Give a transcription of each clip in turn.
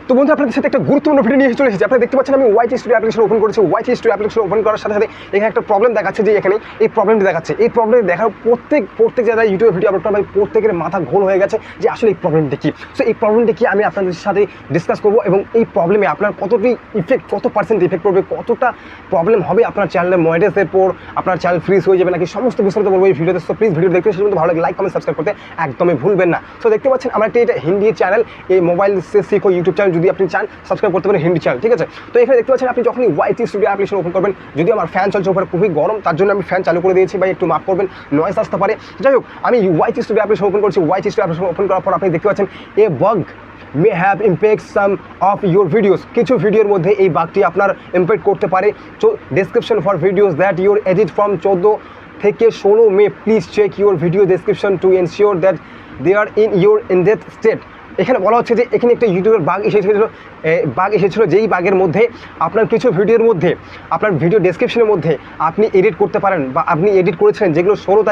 তো বন্ধু আপনাদের সাথে একটা গুরুত্বপূর্ণ ভিডিও নিয়ে চলে এসেছি। আপনারা দেখতে পাচ্ছেন আমি ওয়াইটি স্টুডিও অ্যাপ্লিকেশন ওপেন করেছি। ওয়াইটি স্টুডিও অ্যাপ্লিকেশন ওপেন করার সাথে সাথে এখানে একটা প্রবলেম দেখাচ্ছে যে এখানে এই প্রবলেমটি দেখাচ্ছে। এই প্রবলেম দেখার প্রত্যেক যারা ইউটিউবে ভিডিও আপলোড করা ভাই প্রত্যেকের মাথা ঘোল হয়ে গেছে যে আসলে এই প্রবলেমটি কী। সো এই প্রবলেমটি কি আমি আপনাদের সাথে ডিসকাস করবো এবং এই প্রবলেমে আপনার কতটি ইফেক্ট, কত পার্সেন্ট ইফেক্ট পড়বে, কতটা প্রবলেম হবে আপনার চ্যানেলের মনিটাইজের পর, আপনার চ্যানেল ফ্রিজ হয়ে যাবে নাকি, সমস্ত বিস্তারিত বলবো এই ভিডিওতে। সো প্লিজ ভিডিও দেখতে সেটা ভালো লাগে লাইক কমেন্ট সাবস্ক্রাইব করতে একদমই ভুলবেন না। সো দেখতে পাচ্ছেন আমার একটা এটা হিন্দি চ্যানেল, এই মোবাইল সে শিখো ইউটিউব চ্যানেল, যদি আপনি চান সাবস্ক্রাইব করতে পারেন হিন্দি চ্যানেল, ঠিক আছে। তো এখানে দেখতে পাচ্ছেন আপনি যখনই ওয়াইটি স্টুডিও অ্যাপ্লিকেশন ওপেন করবেন, যদি আমার ফ্যান চলছে উপরে খুবই গরম, তার জন্য আমি ফ্যান চালু করে দিয়েছি ভাই, একটু মাফ করবেন, নয়েজ আসতে পারে। যাই হোক, আমি ওয়াইটি স্টুডিও অ্যাপ্লিকেশন ওপেন করছি। ওয়াইটি স্টুডিও অ্যাপ্লিকেশন ওপেন করার পর আপনি দেখতে পাচ্ছেন এ bug may have impact some of your videos। কিছু ভিডিওর মধ্যে এই বাগটি আপনার ইম্প্যাক্ট করতে পারে। Description for videos that you're edit from 14 থেকে 16 May, please check your video description to ensure that they are in your in death state. এখানে বলা হচ্ছে যে এখানে একটা ইউটিউবের বাগ এসেছিলো যেই বাগের মধ্যে আপনার কিছু ভিডিওর মধ্যে আপনার ভিডিও ডেসক্রিপশনের মধ্যে আপনি এডিট করতে পারেন বা আপনি এডিট করেছিলেন, যেগুলো 14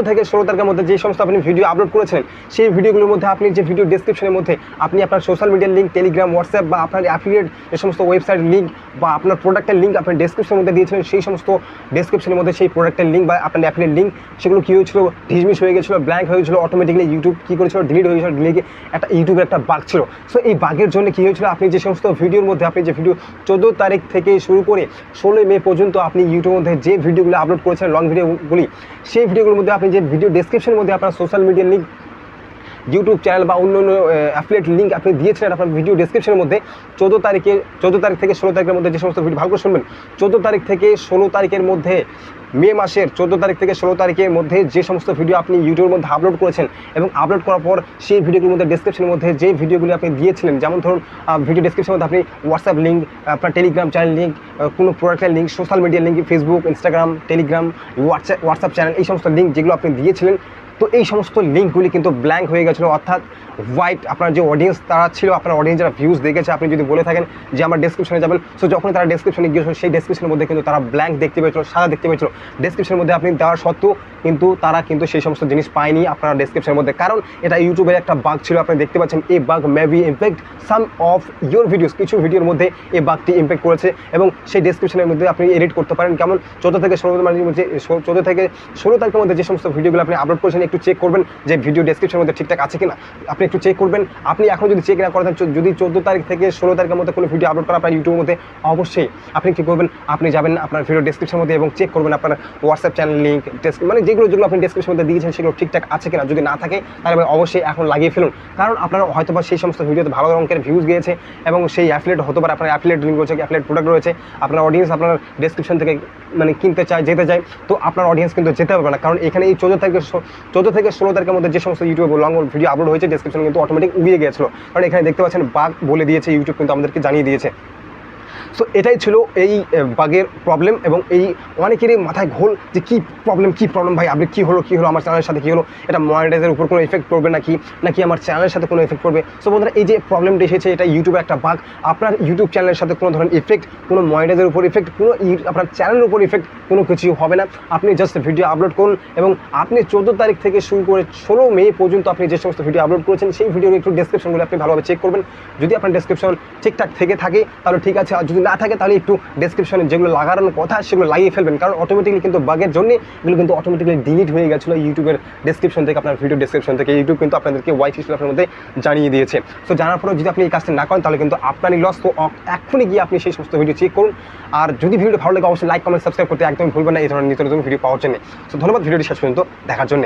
থেকে 16 তারিখের মধ্যে যে সমস্ত আপনি ভিডিও আপলোড করেছিলেন, সেই ভিডিওগুলোর মধ্যে আপনি যে ভিডিও ডেসক্রিপশনের মধ্যে আপনি আপনার সোশ্যাল মিডিয়ার লিঙ্ক, টেলিগ্রাম, হোয়াটসঅ্যাপ বা আপনার অ্যাফিলিয়েট যে সমস্ত ওয়েবসাইট লিঙ্ক বা আপনার প্রোডাক্টের লিঙ্ক আপনার ডেসক্রিপশনের মধ্যে দিয়েছিলেন, সেই সমস্ত ডেসক্রিপশনের মধ্যে সেই প্রোডাক্টের লিঙ্ক বা আপনার অ্যাফিলিয়েট লিঙ্ক সেগুলো কী হয়েছিল, ডিসমিস হয়ে গেছিলো, ব্ল্যাঙ্ক হয়ে গেছিলো, অটোমেটিক্যালি ইউটিউব কী করেছিল, ডিলিট হয়ে গেছিলো। ডিলিটে একটা ইউটিউবের একটা বাগ ছিল। সো এই বাগের জন্য কী হয়েছিল, আপনি যে সমস্ত ভিডিওর মধ্যে আপনি যে ভিডিও 14 তারিখ থেকে শুরু করে 16 মে পর্যন্ত আপনি ইউটিউবের মধ্যে যে ভিডিওগুলো আপলোড করেছেন, লং ভিডিওগুলি, সেই ভিডিওগুলোর মধ্যে আপনি যে ভিডিও ডেসক্রিপশনের মধ্যে আপনার সোশ্যাল মিডিয়ার লিঙ্ক, ইউটিউব চ্যানেল বা অন্য অ্যাফিলিয়েট লিঙ্ক আপনি দিয়েছিলেন আপনার ভিডিও ডেসক্রিপশনের মধ্যে 14 তারিখ থেকে 16 তারিখের মধ্যে যে সমস্ত ভিডিও, ভালো করে শুনবেন, 14 তারিখ থেকে 16 তারিখের মধ্যে, মে মাসের 14 তারিখ থেকে 16 তারিখের মধ্যে যে সমস্ত ভিডিও আপনি ইউটিউবের মধ্যে আপলোড করেছেন এবং আপলোড করার পর সেই ভিডিওগুলোর মধ্যে ডেসক্রিপশনের মধ্যে যে ভিডিওগুলি আপনি দিয়েছিলেন, যেমন ধরুন ভিডিও ডেসক্রিপশনের মধ্যে আপনি হোয়াটসঅ্যাপ লিঙ্ক, আপনার টেলিগ্রাম চ্যানেল লিঙ্ক, কোনো প্রোডাক্টের লিঙ্ক, সোশ্যাল মিডিয়ার link, Facebook, Instagram, Telegram, WhatsApp channel, এই সমস্ত লিঙ্ক যেগুলো আপনি দিয়েছিলেন, তো এই সমস্ত লিঙ্কগুলি কিন্তু ব্ল্যাঙ্ক হয়ে গেছিলো, অর্থাৎ হোয়াইট। আপনার যে অডিয়েন্স তারা ছিল, আপনার অডিয়েন্স যারা ভিউজ দেখেছে, আপনি যদি বলে থাকেন যে আমার ডেসক্রিপশনে যাবেন, সো যখন তারা ডেসক্রিপশনে গিয়েছিল সেই ডেসক্রিপশনের মধ্যে কিন্তু তারা ব্ল্যাঙ্ক দেখতে পেয়েছিল, সাদা দেখতে পেয়েছিল। ডেসক্রিপশনের মধ্যে আপনি দেওয়ার সত্ত্বেও কিন্তু তারা কিন্তু সেই সমস্ত জিনিস পায়নি আপনার ডেসক্রিপশনের মধ্যে, কারণ এটা ইউটিউবের একটা বাগ ছিল। আপনি দেখতে পাচ্ছেন এই bug may be impact some of your videos. কিছু ভিডিওর মধ্যে এই বাগটি ইম্প্যাক্ট করেছে এবং সেই ডেসক্রিপশনের মধ্যে আপনি এডিট করতে পারেন। কেমন 14 থেকে 16 তারিখের মধ্যে যে সমস্ত ভিডিওগুলো আপনি আপলোড করেছেন, একটু চেক করবেন যে ভিডিও ডেসক্রিপশনের মধ্যে ঠিকঠাক আছে কিনা, আপনি একটু চেক করবেন। আপনি এখন যদি চেক না করেন, যদি 14 তারিখ থেকে 16 তারিখের মধ্যে কোনো ভিডিও আপলোড করা আপনার ইউটিউবের মধ্যে, অবশ্যই আপনি কী করবেন, আপনি যাবেন আপনার ভিডিও ডেসক্রিপশনের মধ্যে এবং চেক করবেন আপনার হোয়াটসঅ্যাপ চ্যানেল লিঙ্ক, মানে যেগুলো আপনি ডেসক্রিপশনের মধ্যে দিয়েছেন সেগুলো ঠিকঠাক আছে কিনা। যদি না থাকে তাহলে অবশ্যই এখন লাগিয়ে ফেলুন, কারণ আপনার হয়তো বা সেই সমস্ত ভিডিওতে ভালো অঙ্কের ভিউজ গিয়েছে এবং সেই অ্যাফিলিয়েট হতে পারে, আপনার অ্যাফিলিয়েট লিঙ্ক রয়েছে, অ্যাফিলিয়েট প্রোডাক্ট রয়েছে, আপনার অডিয়েন্স আপনার ডেসক্রিপশন থেকে মানে কিনতে চায়, যেতে চায়, তো আপনার অডিয়েন্স কিন্তু যেতে পারবে না, কারণ এখানে এই 14 থেকে 16 তারিখের মধ্যে যে সমস্ত ইউটিউবে লং ভিডিও আপলোড হয়েছে ডেসক্রিপশন কিন্তু অটোমেটিক উড়িয়ে গিয়েছিল, কারণ এখানে দেখতে পাচ্ছেন বাগ বলে দিয়েছে ইউটিউব, কিন্তু আমাদেরকে জানিয়ে দিয়েছে। সো এটাই ছিল এই বাগের প্রবলেম এবং এই অনেকেরই মাথায় ঘোল যে কী প্রবলেম ভাই, আপনি কী হলো আমার চ্যানেলের সাথে কী হলো, এটা মনিটাইজের উপর কোনো এফেক্ট পড়বে নাকি আমার চ্যানেলের সাথে কোনো এফেক্ট পড়বে। সো বন্ধুরা, এই যে প্রবলেমটা এসেছে এটা ইউটিউবের একটা বাগ। আপনার ইউটিউব চ্যানেলের সাথে কোনো ধরনের এফেক্ট, কোনো মনিটাইজের উপর এফেক্ট, কোনো আপনার চ্যানেলের উপর এফেক্ট কোনো কিছু হবে না। আপনি জাস্ট ভিডিও আপলোড করুন এবং আপনি 14 তারিখ থেকে শুরু করে 16 মে পর্যন্ত আপনি যে সমস্ত ভিডিও আপলোড করেছেন সেই ভিডিওর একটু ডেসক্রিপশনগুলো আপনি ভালোভাবে চেক করবেন। যদি আপনার ডেসক্রিপশন ঠিকঠাক থাকে তাহলে ঠিক আছে, আর যদি না থাকে তাহলে একটু ডেসক্রিপশনে যেগুলো লাগানোর কথা সেগুলো লাগিয়ে ফেলবেন, কারণ অটোমেটিক্যালি কিন্তু বাগের জন্য এগুলো কিন্তু অটোমেটিক্যালি ডিলিট হয়ে গেছিলো ইউটিউবের ডেসক্রিপশন থেকে, আপনার ভিডিও ডেসক্রিপশন থেকে। ইউটিউব কিন্তু আপনাদেরকে ওয়াইটি স্টুডিওর মধ্যে জানিয়ে দিয়েছে। সো জানার পরেও যদি আপনি এই কাজটা না করেন তাহলে কিন্তু আপনারই লস। তো এখনই গিয়ে আপনি সেই সমস্ত ভিডিও চেক করুন। আর যদি ভিডিও ভালো লাগে অবশ্যই লাইক কমেন্ট সাবস্ক্রাইব করতে একদম ভুলবেন না এই ধরনের নিত্য নতুন ভিডিও পাওয়ার জন্য। সো ধন্যবাদ ভিডিওটি শেষ পর্যন্ত দেখার জন্য।